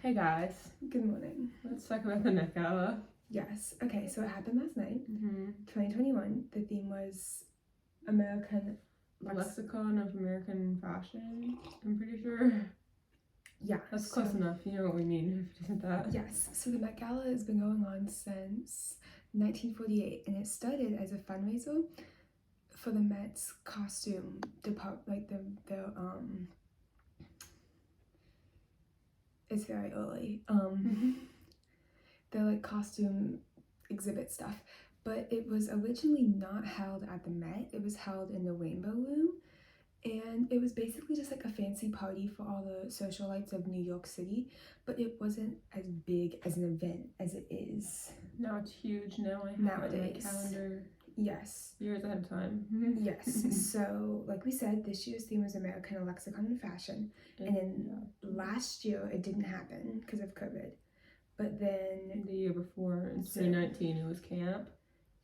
Hey guys, Good morning. let's talk about the Met Gala. Yes. Okay, so it happened last night. 2021. The theme was American Lexicon of American fashion, I'm pretty sure. Yeah. That's close enough, you know what we mean if it isn't that. Yes. So the Met Gala has been going on since 1948, and it started as a fundraiser for the Met's costume department, like it's very early. Their like costume exhibit stuff. But it was originally not held at the Met. It was held in the Rainbow Room. And it was basically just like a fancy party for all the socialites of New York City. But it wasn't as big as an event as it is. Now it's huge. Now I have nowadays. it on my calendar. Yes. Years ahead of time. Yes. So, like we said, this year's theme was American Lexicon and Fashion. And then last year it didn't happen because of COVID. But then the year before, in 2019, it was camp.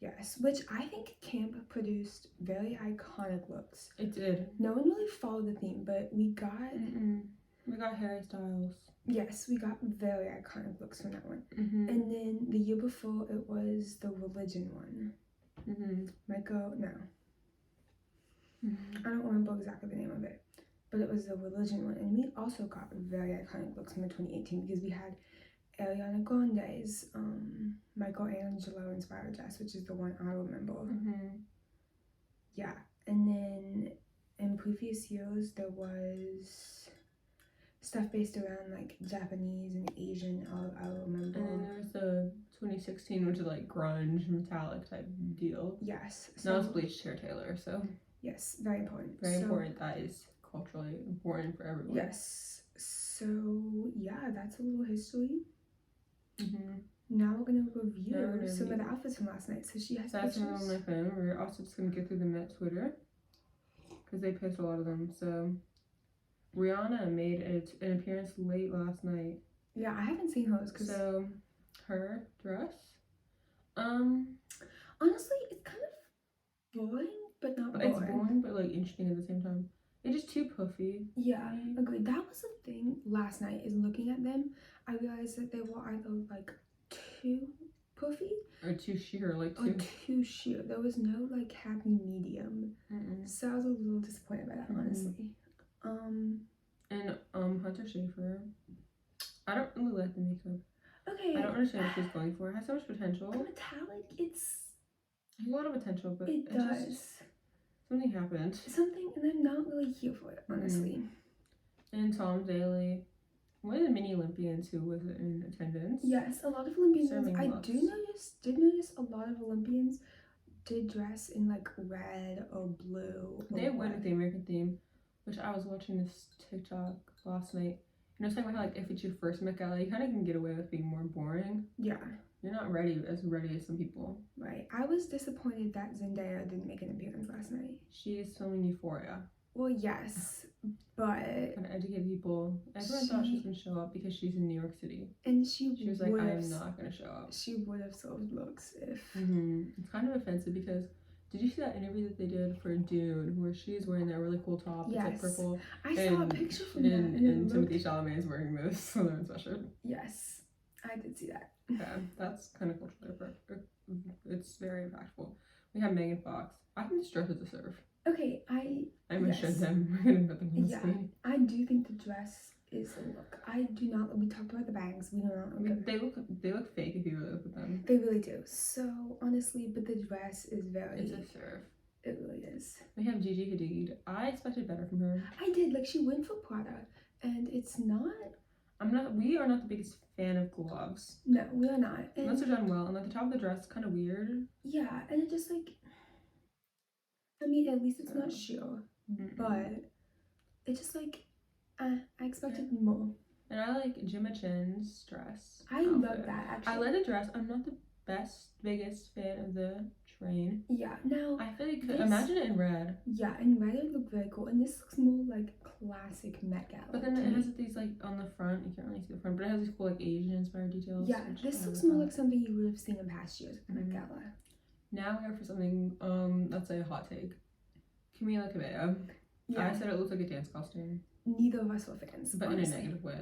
Yes, which I think camp produced very iconic looks. It did. No one really followed the theme, but we got Harry Styles. Yes, we got very iconic looks from that one. And then the year before, it was the religion one. Michael, no. I don't remember exactly the name of it, but it was the religion one. And we also got very iconic looks from the 2018 because we had Ariana Grande's Michelangelo inspired dress, which is the one I remember. Yeah, and then in previous years there was stuff based around like Japanese and Asian. I remember. And then there was the 2016, which is like grunge metallic type deal. Yes. So now it's bleached hair Taylor. So yes, very important. Very important. That is culturally important for everyone. Yes. So yeah, that's a little history. Now we're gonna review some of the outfits from last night. So she has that's pictures. on my phone. We're also just gonna get through the Met Twitter because they post a lot of them. So Rihanna made an appearance late last night. Yeah, I haven't seen hers. So her dress. Honestly, it's kind of boring, but not boring. It's boring, but like interesting at the same time. It's just too puffy. Yeah, agreed. That was the thing last night, is looking at them, I realized that they were either like too puffy or too sheer, like too sheer. There was no like happy medium. So I was a little disappointed by that, honestly. And Hunter Schafer, I don't really like the makeup. Okay. I don't understand what she's going for. It has so much potential. The metallic, it's a lot of potential, but it does. Something happened. Something, and I'm not really here for it, honestly. And Tom Daley, one of the mini Olympians who was in attendance. Yes, a lot of Olympians. I did notice a lot of Olympians did dress in like red or blue. They went with the American theme, which I was watching this TikTok last night. And I was talking about how like if it's your first Met Gala, you kind of can get away with being more boring. Yeah. You're not ready as some people. Right. I was disappointed that Zendaya didn't make an appearance last night. She is filming Euphoria. Well, yes, but kind of educate people. Everyone thought she was gonna show up because she's in New York City. And she was like, I am not gonna show up. She would have sold looks if. It's kind of offensive because did you see that interview that they did for Dune where she's wearing that really cool top? Yes. It's like purple. I saw a picture from that. And Timothée Chalamet is wearing this Slytherin sweatshirt. Yes, I did see that. Yeah, that's kind of culturally appropriate. It's very impactful. We have Megan Fox. I think this dress is a serve. Okay, I'm gonna show them. We're gonna put them on the screen. I do think the dress is a look. I do not. We talked about the bags. We do not. They look fake if you really look at them. They really do. So honestly, but the dress is very. It's a serve. It really is. We have Gigi Hadid. I expected better from her. I did. Like, she went for Prada, and it's not. We are not the biggest fan of gloves. No, we are not. Unless they're done well, and like the top of the dress is kind of weird. Yeah, and it just like. I mean, at least it's not sheer, but it just like, I expected more. And I like Gemma Chen's dress. I love that, actually. I like the dress. I'm not the biggest fan of the train. Yeah, now. I feel like imagine it in red. Yeah, in red it would look very cool. And this looks more like classic Met Gala. But then it has these like on the front, you can't really see the front, but it has these cool like Asian inspired details. Yeah, this looks more like something you would have seen in past years at Met Gala. Now we're here for something, let's say a hot take. Camila Cabello. Yeah. I said it looked like a dance costume. Neither of us were fans. But honestly. in a negative way.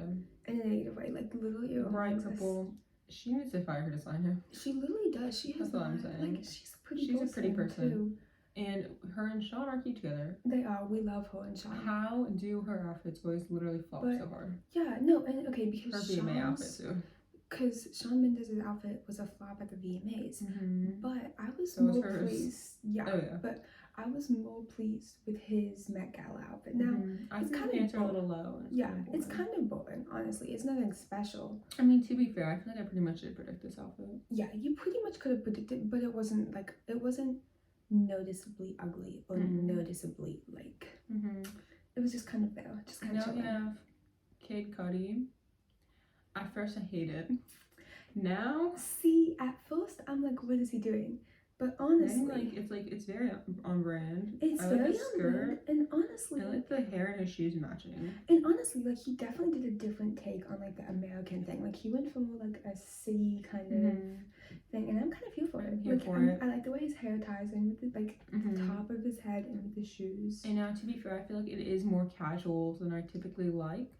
In a negative way. Like, literally, Bright purple. She needs to fire her designer. She literally does. She has That's what I'm saying. Like, she's a pretty person. Too. And her and Sean are cute together. They are. We love her and Sean. How do her outfits always literally flop so hard? Yeah, no, and okay, because her VMA outfit too. Because Shawn Mendes' outfit was a flop at the VMAs, but I was so more pleased. Yeah, oh, yeah, but I was more pleased with his Met Gala outfit. Now I think the pants are a little low. Yeah, it's kind of boring. Honestly, it's nothing special. I mean, to be fair, I feel like I pretty much did predict this outfit. Yeah, you pretty much could have predicted, but it wasn't noticeably ugly or noticeably like. It was just kind of there, just kind of. Now we have Kid Cudi. At first, I hated. Now, see, at first, I'm like, what is he doing? But honestly, it's very on brand. It's very on brand, and honestly, I like the hair and his shoes matching. And honestly, like, he definitely did a different take on like the American thing. Like, he went from more like a city kind of thing, and I'm kind of here for it. I like the way his hair ties in with the top of his head and with the shoes. And now, to be fair, I feel like it is more casual than I typically like.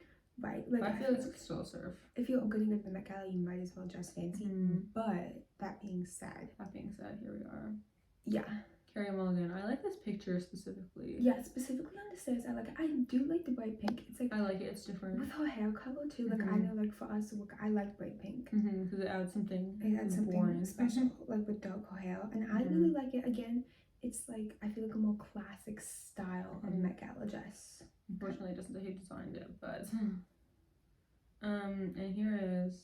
Right, like, I feel like it's still a surf. If you're going to go to the Met Gala, you might as well dress fancy. But that being said, here we are. Yeah. Carrie Mulligan. I like this picture specifically. Yeah, specifically on the stairs. I do like the bright pink. It's like, I like it. It's different with her hair color too. Like, I know, like, for us, I like bright pink because it adds something. It adds something special, like with dark hair, and I really like it. Again, it's like, I feel like a more classic style of Met Gala dress. Unfortunately, it doesn't say who designed it, but and here is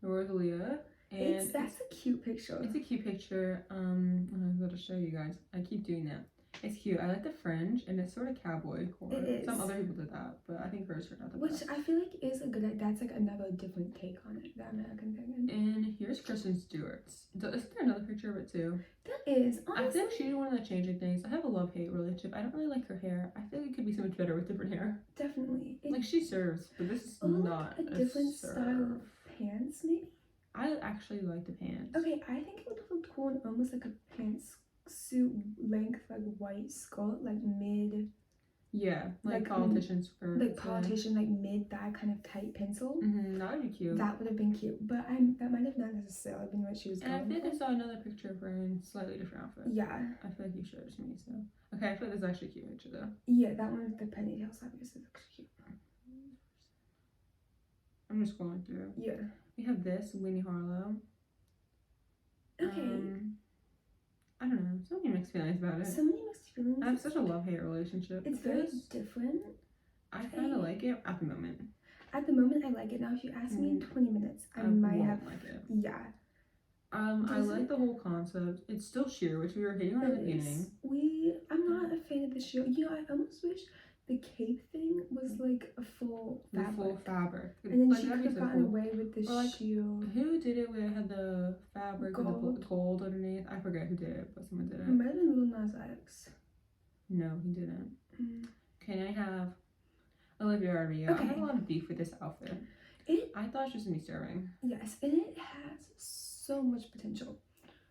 Rosalia, and that's a cute picture. It's a cute picture. I'm going to show you guys. I keep doing that. It's cute. I like the fringe, and it's sort of cowboy core. It is. Some other people did that, but I think hers turned out the best. Which I feel like is a good. That's like another different take on it, the American thing. And here's Kristen Stewart's. Isn't there another picture of it too? There is. Honestly, I feel like she's one of the changing things. I have a love-hate relationship. I don't really like her hair. I feel like it could be so much better with different hair. Definitely. Like, she serves, but this is not a different style of pants, maybe. I actually like the pants. Okay, I think it would have looked cool in almost like a pantsuit length, like white skirt, like mid. Yeah, like politician skirt. Like politician, like mid that kind of tight pencil. That would be cute. That would have been cute, but that might have not necessarily been what she was going for. And I feel like I saw another picture of her in a slightly different outfit. Yeah. I feel like you showed it to me, so. Okay, I feel like this is actually a cute picture though. Yeah, that one with the ponytail side looks cute. I'm just scrolling through. Yeah. We have this, Winnie Harlow. Okay. I don't know. So many mixed feelings about it. So many mixed feelings. I have such a love-hate relationship. It's very different. I kind of like it at the moment. At the moment, I like it. Now, if you ask me in 20 minutes, I might have. Like it. Yeah. I like the whole concept. It's still sheer, which we were hating on at the beginning. I'm not a fan of the sheer. You know, I almost wish the cape thing was like a full fabric. The full fabric. And then she could have gotten away with the sheer. Who did it where it had the fabric with the gold underneath? I forget who did it, but someone did it. It might have been Lil Nas X. No, he didn't. Okay, I have Olivia Rodrigo. I have a lot of beef with this outfit. I thought she was gonna be serving. Yes, and it has so much potential.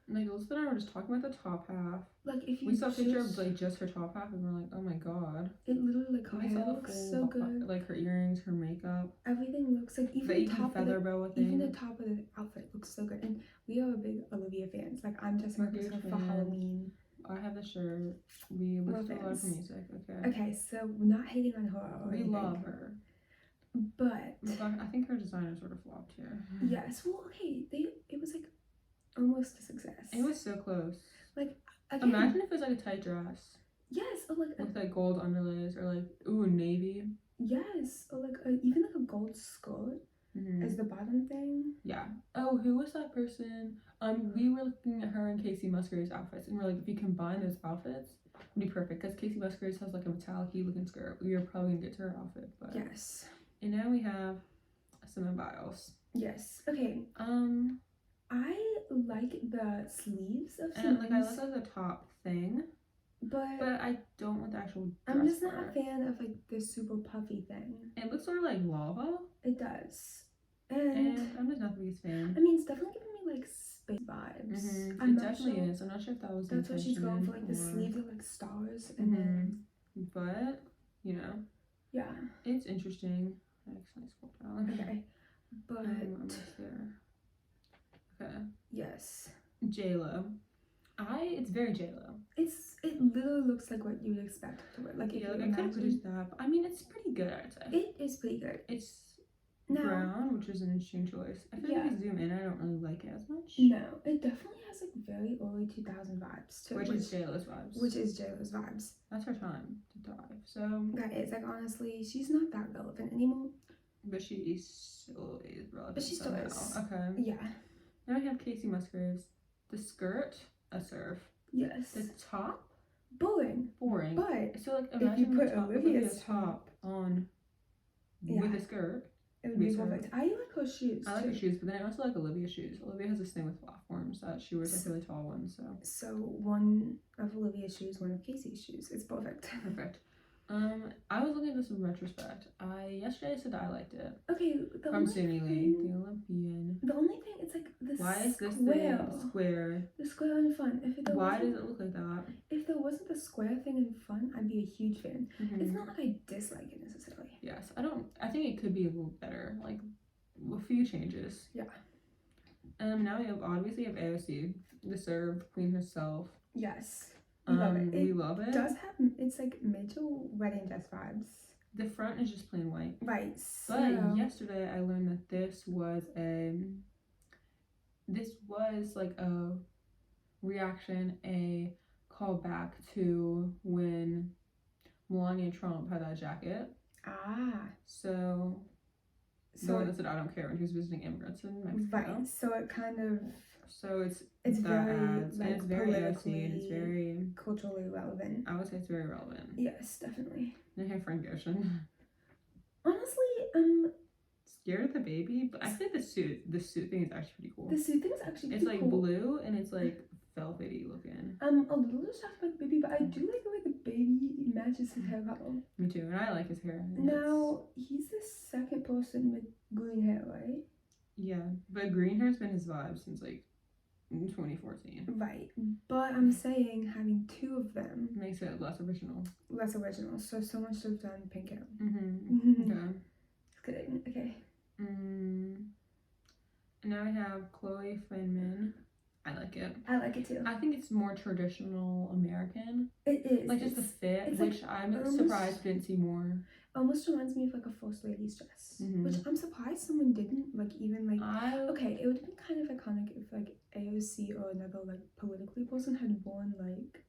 Like, Elizabeth and I were just talking about the top half. Like, if you we saw a picture of like just her top half, and we're like, oh my god. It literally, like, her hair looks so good. Like her earrings, her makeup. Everything looks like even the top feather boa thing. Even the top of the outfit looks so good. And we are big Olivia fans. Like, I'm just her for Halloween. I have the shirt. We listen to a lot of her music. Okay, so we're not hating on her or anything. We love her. But I think her designer sort of flopped here. Yes, well, okay, it was like almost a success. It was so close. Like, again, imagine if it was like a tight dress. Yes, or like with like gold underlays, or like navy. Yes, or like even like a gold skirt as the bottom thing. Yeah. Oh, who was that person? We were looking at her and Casey Musgrave's outfits, and we're like, if you combine those outfits, it'd be perfect. Because Casey Musgraves has like a metallic-y looking skirt. We were probably gonna get to her outfit, but yes. And now we have Simone Biles. Yes. Okay. I like the sleeves of Simone. And I like the top thing. But I don't want the actual dress. I'm just not a fan of like the super puffy thing. It looks sort of like lava. It does. And I'm just not the biggest fan. I mean, it's definitely giving me like space vibes. Mm-hmm. I'm It not definitely sure. is. I'm not sure if that was That's what she's going for, like the or... sleeves are like stars, and then But you know, yeah, it's interesting. I accidentally scrolled down. okay, but I'm almost there. Okay. yes, J-Lo. It's very J-Lo. It literally looks like what you would expect to wear. Like if Yeah, you like I could have imagine, produced that, but I mean it's pretty good, I'd say. it is pretty good. It's No. brown, which is an interesting choice. I feel like if you zoom in, I don't really like it as much. No, it definitely has like very early 2000 vibes too. Which is J-Lo's vibes. Which is J-Lo's vibes. That's her time to thrive. So that is like honestly, she's not that relevant anymore. But she still is relevant. But she still somehow. is. Okay. Yeah. Now we have Casey Musgraves. The skirt, a serve. Yes. The top, boring. But so like if imagine you put the top, Olivia's top on with a skirt. It would be perfect. I like her shoes. I like her shoes, but then I also like Olivia's shoes. Olivia has this thing with platforms that she wears like really tall ones. So one of Olivia's shoes, one of Casey's shoes. It's perfect. Perfect. I was looking at this in retrospect. Yesterday said that I liked it. Okay, from Sydney Lee, the Olympian. The only thing, it's like the why is this square. thing square? The square in front. Why does it look like that? If there wasn't the square thing in front, I'd be a huge fan. Mm-hmm. It's not like I dislike it necessarily. Yes, I think it could be a little better, like a few changes. Yeah. Now we obviously have AOC, the serve queen herself. Yes. We love it. We love it. Does have, it's like mid to wedding dress vibes. The front is just plain white. Right. But yesterday I learned that this was like a reaction, a callback to when Melania Trump had that jacket. So the one that said I don't care when he was visiting immigrants in Mexico. Right. So it kind of. So it's very ads, like, and it's very AOC, and it's very culturally relevant. I would say it's very relevant. Yes, definitely. And I have Frank Ocean. Honestly, scared of the baby, but I think the suit thing is actually pretty cool. The suit thing is actually pretty cool. It's like blue and it's like velvety looking. I'm a little distracted by the baby, but I do like the way the baby matches his hair color. Me too, and I like his hair. Now he's the second person with green hair, right? Yeah, but green hair's been his vibe since like 2014. Right, but I'm saying having two of them makes it less original. So much to have done pink hair. Okay. It's good. Okay. Now we have Chloe Freeman. I like it. I like it too. I think it's more traditional American. It is. Like just the fit, which like, I'm surprised we didn't see more. Almost reminds me of like a first lady's dress, which I'm surprised someone didn't like even like. Okay, it would have been kind of iconic if like AOC or another like politically person had worn like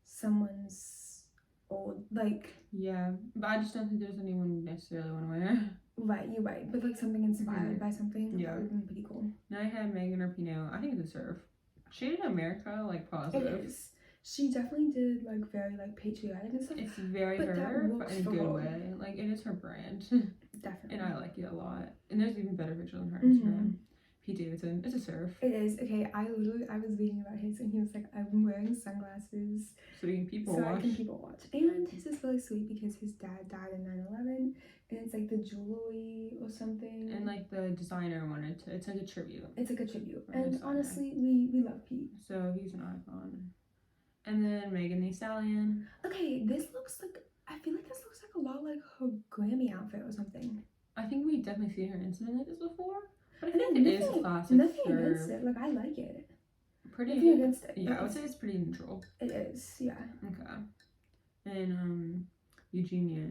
someone's old like. Yeah, but I just don't think there's anyone necessarily want to wear. Right, you're right, but like something inspired by something. Yeah, that would have been pretty cool. Now I have Megan Rapinoe. I think it's a serve. She did America like positive. It is. She definitely did like very like patriotic and stuff. It's very her, but in a good way. Like it is her brand. Definitely. And I like it a lot. And there's even better pictures on her Instagram. Pete Davidson. It's a serve. It is. Okay, I was reading about his and he was like, I've been wearing sunglasses so you can people watch. I can people watch. And his is really sweet because his dad died in 9/11 and it's like the jewelry or something. And like the designer wanted to, it's like a tribute. It's like a tribute. And honestly, we love Pete. So he's an icon. And then Megan Thee Stallion. Okay, this looks like, I feel like this looks like a lot like her Grammy outfit or something. I think we've definitely seen her in something like this before. But I think it is a classic. Nothing against it. Like, I like it. Pretty. Nothing against it. Yeah, I would say it's pretty neutral. It is, yeah. Okay. And Eugenia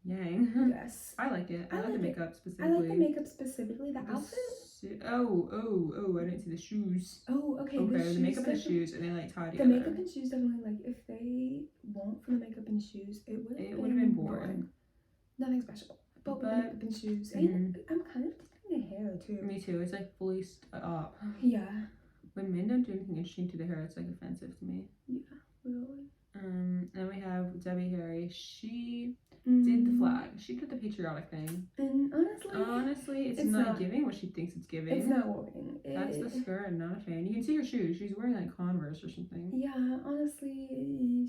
Yang. Yes. I like it. I like the makeup specifically. I like the makeup specifically. The outfit? Oh, I didn't see the shoes. Oh, okay. Okay, the makeup and shoes, and they like tie together. The makeup and shoes definitely, like, if they weren't for the makeup and shoes, it would have been boring. Nothing special. But with the makeup and shoes. And I'm kind of digging the hair too. Me too. It's like fully up. Yeah. When men don't do anything interesting to the hair, it's like offensive to me. Yeah, really. Then we have Debbie Harry. She did the flag. She did the patriotic thing. And honestly, it's not giving what she thinks it's giving. It's not working. That's the skirt. I'm not a fan. You can see her shoes. She's wearing like Converse or something. Yeah, honestly,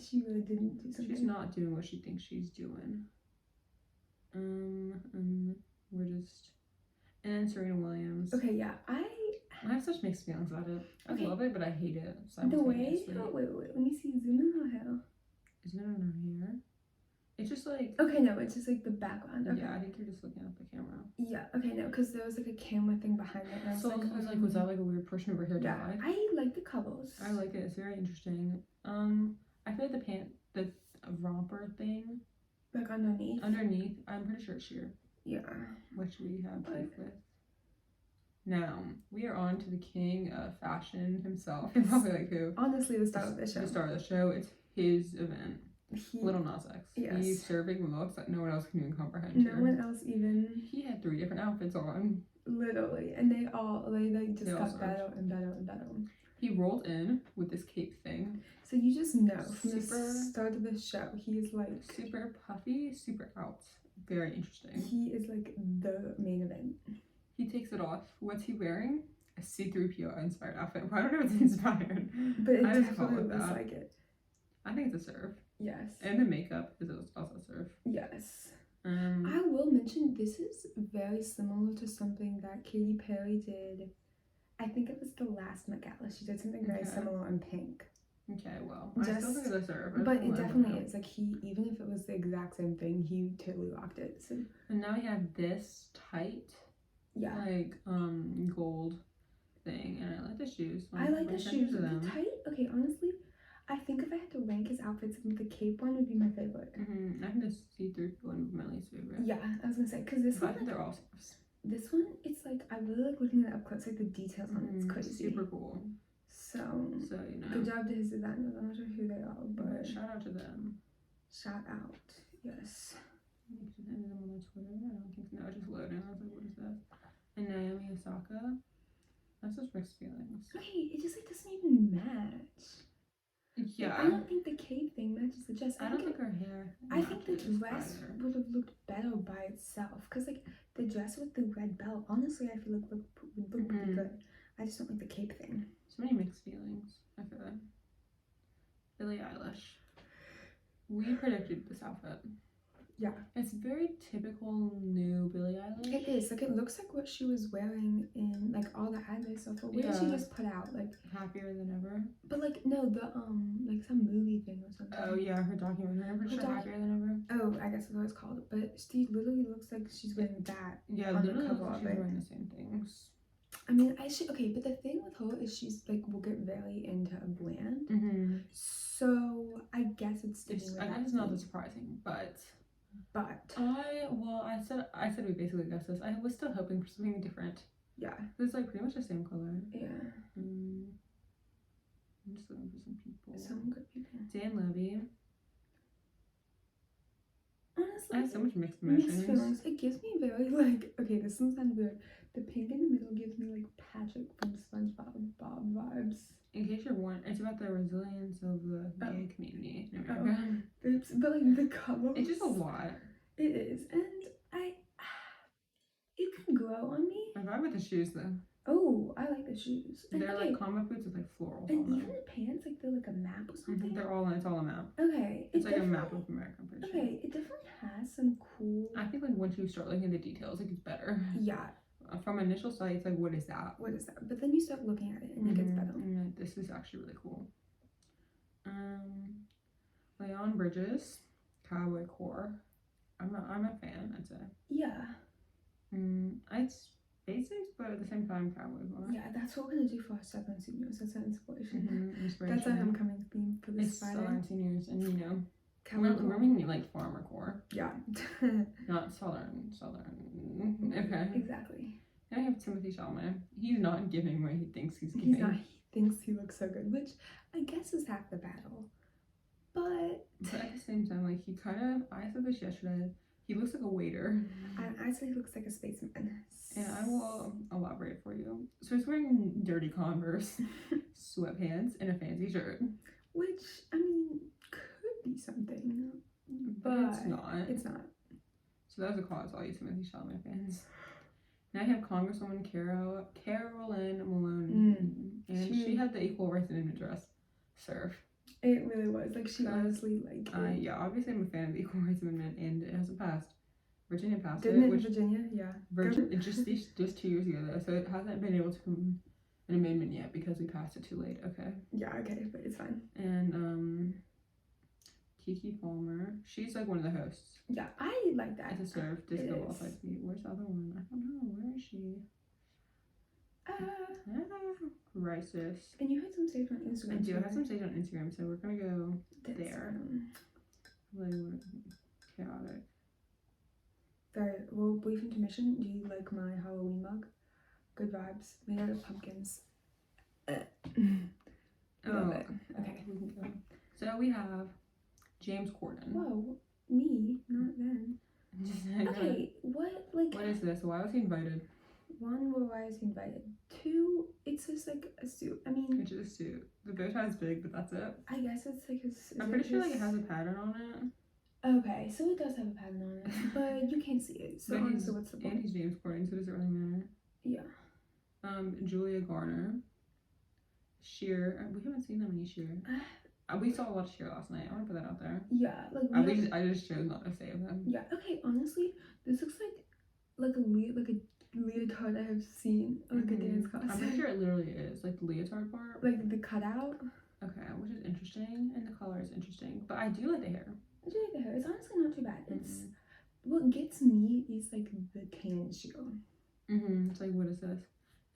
she really didn't do something. She's not doing what she thinks she's doing. And Serena Williams. Okay, yeah, I I have such mixed feelings about it. I Okay. love it, but I hate it The way, simultaneously. wait, let me see, zoom in on her hair. Is it on her hair? It's just like... Okay, no, it's just like the background. Okay. Yeah, I think you're just looking at the camera. Yeah, okay, no, because there was like a camera thing behind it. And I was So like, was that like a weird portion of her hair yeah, dyed? I like the colors. I like it. It's very interesting. I feel like the romper thing. Like underneath? Underneath, I'm pretty sure it's sheer. Yeah. Which we have beef with. Now, we are on to the king of fashion himself. You're probably like, who? Honestly, the star of the show. The star of the show. It's his event. Little Nas X. Yes. He's serving looks that no one else can even comprehend. No one else even. He had 3 different outfits on. Literally. And they just They all got served. better and better and better. He rolled in with this cape thing. So you just know from the Super- start of the show, he is like... Super puffy, super out. Very interesting. He is like the main event. He takes it off. What's he wearing? A C-3PO inspired outfit. I don't know if it's inspired. But it I just call definitely it looks that. like it. I think it's a serve. Yes. And the makeup is also a serve. Yes. I will mention this is very similar to something that Katy Perry did. I think it was the last Met Gala. She did something very Okay. similar in pink. Okay, well, I still think it's a serve. But it definitely is. Like, even if it was the exact same thing, he totally rocked it. So, And now we have this tight, yeah. like, gold thing. And I like the shoes. I like the shoes. To The them. tight, okay, honestly, I think if I had to rank his outfits, the cape one would be my favorite. I think the C-3PO one would be my least favorite. Yeah, I was gonna say, because this But I one, think they're all serves. this one, it's like, I really like looking at it up close, like the details on it, it's crazy. Super cool. So, you know. good job to his designers. I'm not sure who they are, but Shout out to them. shout out, yes. I ended them on their Twitter. I don't think, no, it's just loading. I was like, what is that? And Naomi Osaka. That's just mixed feelings. Okay, it just like doesn't even match. Yeah. I don't think the cape thing matches the dress. I don't think her hair. I think the matches dress either. would have looked better by itself. Because, like, the dress with the red belt, honestly, I feel like would look pretty good. I just don't like the cape thing. So many mixed feelings, I feel like. Billie Eilish. We predicted this outfit. Yeah. It's very typical new Billie Eilish. It is. Like, it looks like what she was wearing in, like, all the ad I saw for. What did she just put out? Like, Happier Than Ever. but, like, no, the, like, some movie thing or something. Oh, yeah, her documentary. I'm pretty sure Happier Than Ever. Oh, I guess that's what it's called. But she literally looks like she's wearing that. Yeah, on the literally cover looks like of she's it. wearing the same things. I mean, okay, but the thing with her is she's, like, will get very into a brand. So, I guess it's sticking with I that guess it's not theme. that surprising, but I said we basically guessed this. I was still hoping for something different. Yeah. It's like pretty much the same color. Yeah. I'm just looking for some people. Some good people. Dan Levy. Honestly, I have so much mixed mixed emotions. feelings. It gives me very, like, okay, this one sounds weird. The pink in the middle gives me, like, Patrick from SpongeBob Bob vibes. In case you're wondering, it's about the resilience of the gay community in America. Oops, but, like, the colors. It's just a lot. It is. And it can grow on me. I vibe with the shoes though. Oh, I like the shoes. And, They're like comic boots with like florals and on them. even the pants, like they're like a map or something. It's all a map. Okay. It's like a map of America, I'm pretty sure. Okay, it definitely has some cool. I think like once you start looking at the details, it gets better. Yeah. From initial sight, it's like, what is that? What is that? But then you start looking at it and it gets better. And like, this is actually really cool. Leon Bridges, Cowboy Core. I'm a fan, I'd say. Yeah. It's basics, but at the same time, Cowboy Core. Yeah, that's what we're gonna do for our Southern seniors. That's our inspiration. Inspiration. That's our homecoming theme for this It's Friday. Southern seniors, and you know, Cowboy Core. we're making it like farmer core. Yeah. Not Southern. Okay. Exactly. Then I have Timothy Chalamet. He's not giving what he thinks he's giving. He's not. He thinks he looks so good, which I guess is half the battle. But at the same time, like, he kind of, I said this yesterday, he looks like a waiter. I say he looks like a spaceman. And I will elaborate for you. So he's wearing dirty Converse, sweatpants, and a fancy shirt. Which, I mean, could be something. But it's not. It's not. So that was a call to all you Timothy Chalamet fans. Now I have Congresswoman Carolyn Malone. And she had the equal rights amendment dress. Serve. It really was. Like, she honestly, like... yeah, obviously I'm a fan of the equal rights amendment, and it hasn't passed. Virginia passed Didn't it. it? Virginia? Yeah. Just 2 years ago, though, so it hasn't been able to an amendment yet because we passed it too late. Okay. Yeah, okay, but it's fine. And Kiki Palmer. She's like one of the hosts. Yeah, I like that. It's a serve. Disco Ball Fight Beat. Where's the other one? I don't know. Where is she? Crisis. And you had some saved on Instagram. I do have some saved on Instagram, so we're gonna go there. Really chaotic. Very well. Brief intermission. Do you like my Halloween mug? Good vibes. Made out of pumpkins. Love it. Okay. So we have James Corden. Whoa, me, not them. Okay, what is this? Why was he invited? One, why is he invited? Two, it's just like a suit. I mean, it's just a suit. The bow tie is big, but that's it. I guess it's like I'm pretty sure like it has a pattern on it. Okay, so it does have a pattern on it, but you can't see it. So honestly, what's the point? And he's James Corden, so does it really matter? Yeah. Julia Garner. Sheer. We haven't seen that many Sheer. We saw a lot of Sheer last night. I want to put that out there. Yeah, like I just chose not to save them. Yeah. Okay. Honestly, this looks like a leotard I have seen, like a dance costume. I'm pretty sure it literally is like the leotard part. Like the cutout. Okay, which is interesting, and the color is interesting. But I do like the hair. I do like the hair. It's honestly not too bad. It's what gets me is like the tan shield. It's like, what is this?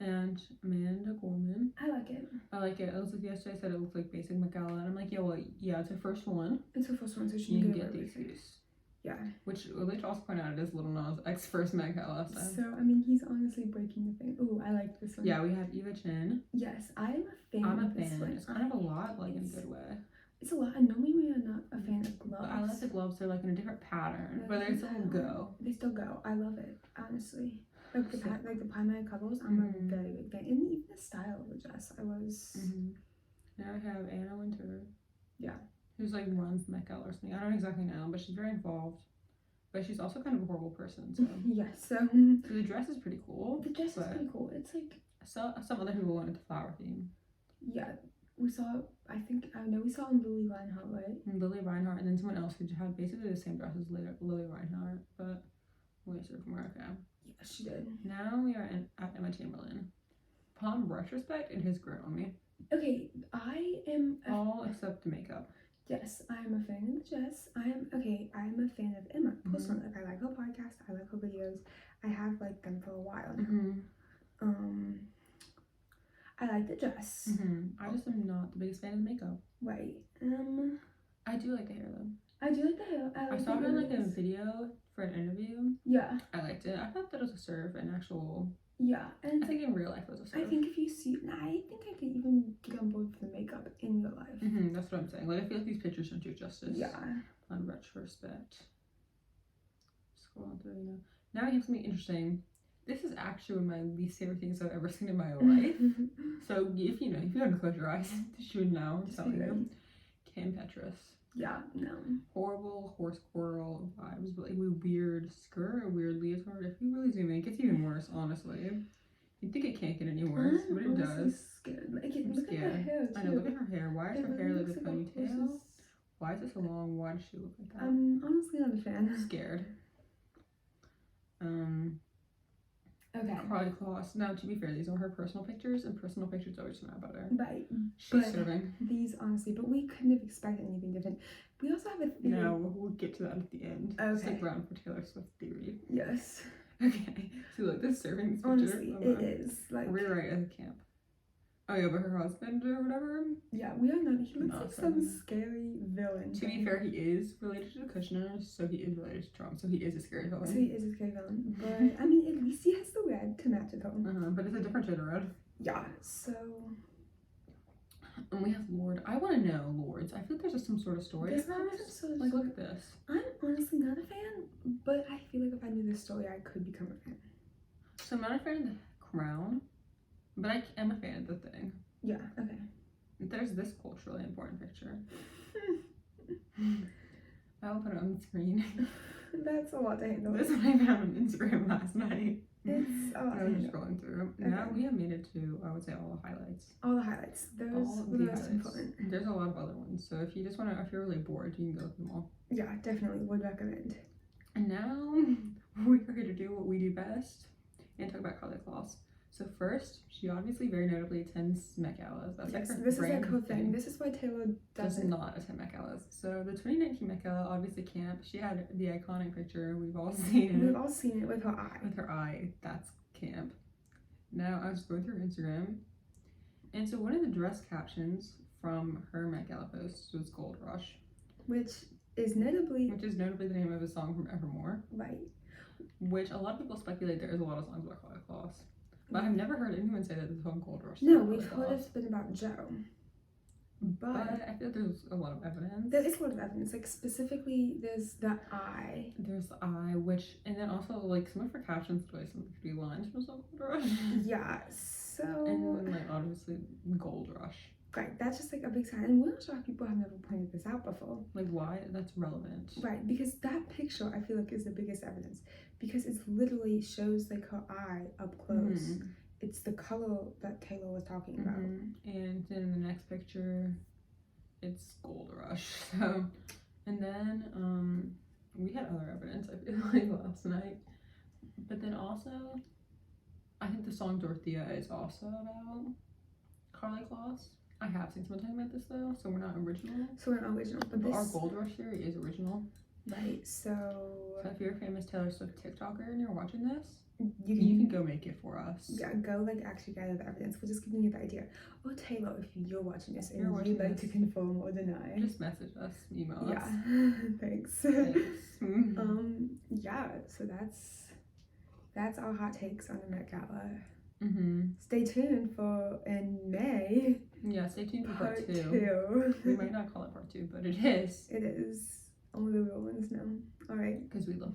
And Amanda Gorman. I like it. I like it. It was like yesterday I said it looked like basic gala, and I'm like, yeah, it's her first one. It's her first one, so she can get the excuse. Yeah. Which to also point out, it is Lil Nas X first Met Gala. So I mean, he's honestly breaking the thing. Ooh, I like this one. Yeah, we have Eva Chen. Yes, I'm a fan. I'm a fan. It's kind of a lot, like in a good way. It's a lot. And normally we are not a fan of gloves. But I like the gloves. They're like in a different pattern, but they still go. They still go. I love it, honestly. Like the primary colors, I'm a very big fan. And even the style of the dress, I was. Now I have Anna Wintour. Yeah. Who's like runs Met Gala or something. I don't exactly know, but she's very involved. But she's also kind of a horrible person. So. Yes. So the dress is pretty cool. The dress is pretty cool. It's like. Some other people wanted the flower theme. Yeah. We saw. I know we saw Lily Reinhart, right? Lily Reinhart, and then someone else who had basically the same dress as Lily Reinhart, but we'll get from where. Okay. Yeah, she did. Now we are at Emma Chamberlain. Palm retrospect, it has grown on me. Okay, I am all except the makeup. Yes, I am a fan of the dress. I am a fan of Emma personally. Like I like her podcast. I like her videos. I have liked them for a while now. I like the dress. I just am not the biggest fan of the makeup. Right. I do like the hair though. I do like the hair. I saw her in like a video for an interview. Yeah. I liked it. I thought that was a serve, an actual. Yeah, and I think in real life it was a serve. I think if you see, I think I could even get on board for the makeup in real life. That's what I'm saying. Like I feel like these pictures don't do justice. Yeah. On retrospect. Scroll through now. Now we have something interesting. This is actually one of my least favorite things I've ever seen in my life. So if you don't close your eyes, you would know. I'm telling you. Kim Petras. Yeah, no. Horrible horse squirrel vibes, but like weird skirt, a weird leotard. If you really zoom in, it gets even worse, honestly. You'd think it can't get any worse, but it does. Scared. I'm look scared. At her hair too. I know, look at her hair. Why is her hair like a ponytail? Why is it so long? Why does she look like that? I'm honestly not a fan. I'm scared. Okay. Probably Claus. Now, to be fair, these are her personal pictures, and personal pictures always come out better. Right. She's serving. These, honestly, but we couldn't have expected anything different. We also have a theory. No, we'll get to that at the end. Okay. Stick around for Taylor Swift theory. Yes. Okay. So, look, this serving picture. Honestly, it is. Like, we're right at the camp. Oh, yeah, but her husband or whatever? Yeah, we are not. He looks like some scary villain. To be fair, he is related to the Kushners, so he is related to Trump, so he is a scary villain. So he is a scary villain. But, I mean, at least he has the red to match with him. But it's a different shade of red. Yeah, so... And we have Lord. I want to know Lords. I feel like there's just some sort of story. There's not some sort of like, look at this. I'm honestly not a fan, but I feel like if I knew this story, I could become a fan. So I'm not a fan of the crown, but I am a fan of the thing. Yeah, okay. There's this culturally important picture. I'll put it on the screen. That's a lot to handle. This one I found on Instagram last night. It's a lot I was just scrolling through. Okay. Now we have made it to, I would say, all the highlights. All the highlights. There's all the most important. There's a lot of other ones. So if you just want to, if you're really bored, you can go through them all. Yeah, definitely would recommend. And now we're here to do what we do best and talk about Color Claws. So first, she obviously very notably attends Met Galas. That's Yes, like her this is like brand her thing. This is why Taylor does doesn't. not attend Met Galas. So the 2019 Met Gala, obviously camp. She had the iconic picture. We've all seen it. We've all seen it with her eye. With her eye. That's camp. Now I was going through Instagram, and so one of the dress captions from her Met Gala post was Gold Rush, which is notably the name of a song from Evermore. Right. Which a lot of people speculate there is a lot of songs about Karlie Kloss. But I've never heard anyone say that the song Gold Rush. No, we've heard it's been about Joe. But I feel like there's a lot of evidence. There is a lot of evidence. Like, specifically, there's the eye. There's the eye, and then also, like, some of her captions play some of the three lines from Gold Rush. Yeah, so... And then, like, obviously, Gold Rush. Right, that's just, like, a big sign. And we're not sure if people have never pointed this out before. Like, why? That's relevant. Right, because that picture, I feel like, is the biggest evidence. Because it literally shows, like, her eye up close. Mm-hmm. It's the color that Taylor was talking about. And in the next picture, it's Gold Rush. So, and then we had other evidence, I feel like, last night. But then also, I think the song Dorothea is also about Karlie Kloss. I have seen someone talking about this though, so we're not original. But our Gold Rush theory is original. Right, so if you're a famous Taylor Swift TikToker and you're watching this, you can go make it for us. Yeah, go like actually gather the evidence. We're just giving you the idea. Or Taylor, if you're watching this and you'd like to confirm or deny, just message us, email us. Yeah, thanks. Yeah. So that's our hot takes on the Met Gala. Stay tuned for in May. Yeah, stay tuned for part two. We might not call it part two, but it is. It is. Only the real ones know. All right. Because we love